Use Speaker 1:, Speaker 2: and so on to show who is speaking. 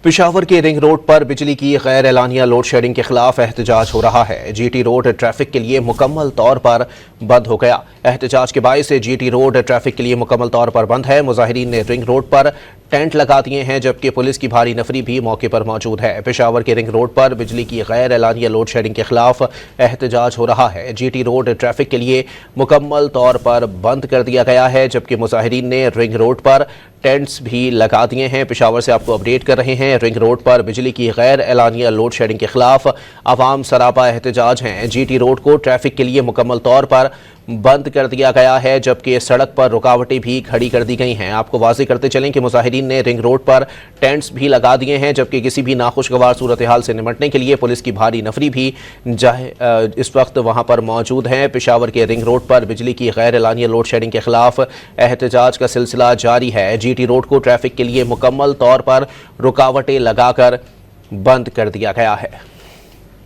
Speaker 1: پشاور کے ring road پر بجلی کی غیر اعلانیہ لوڈ شیڈنگ کے خلاف احتجاج ہو رہا ہے۔ جی ٹی روڈ ٹریفک کے لیے مکمل طور پر بند ہو گیا۔ احتجاج کے باعث جی ٹی روڈ ٹریفک کے لیے مکمل طور پر بند ہے۔ مظاہرین نے رنگ روڈ پر ٹینٹ لگا دیے ہیں، جبکہ پولیس کی بھاری نفری بھی موقع پر موجود ہے۔ پشاور کے رنگ روڈ پر بجلی کی غیر اعلانیہ لوڈ شیڈنگ کے خلاف احتجاج ہو رہا ہے۔ جی ٹی روڈ ٹریفک کے لیے مکمل طور پر بند کر دیا گیا ہے، جبکہ مظاہرین نے رنگ روڈ پر ٹینٹس بھی لگا دیے ہیں۔ پشاور سے آپ کو اپڈیٹ کر رہے ہیں۔ رنگ روڈ پر بجلی کی غیر اعلانیہ لوڈ شیڈنگ کے خلاف عوام سراپا احتجاج ہیں۔ جی ٹی روڈ کو ٹریفک کے لیے مکمل طور پر بند کر دیا گیا ہے، جبکہ سڑک پر رکاوٹیں بھی کھڑی کر دی گئی ہیں۔ آپ کو واضح کرتے چلیں کہ مظاہرین نے رنگ روڈ پر ٹینٹس بھی لگا دیے ہیں، جبکہ کسی بھی ناخوشگوار صورتحال سے نمٹنے کے لیے پولیس کی بھاری نفری بھی اس وقت وہاں پر موجود ہے۔ پشاور کے رنگ روڈ پر بجلی کی غیر اعلانیہ لوڈ شیڈنگ کے خلاف احتجاج کا سلسلہ جاری ہے۔ جی ٹی روڈ کو ٹریفک کے لیے مکمل طور پر رکاوٹیں لگا کر بند کر دیا گیا ہے۔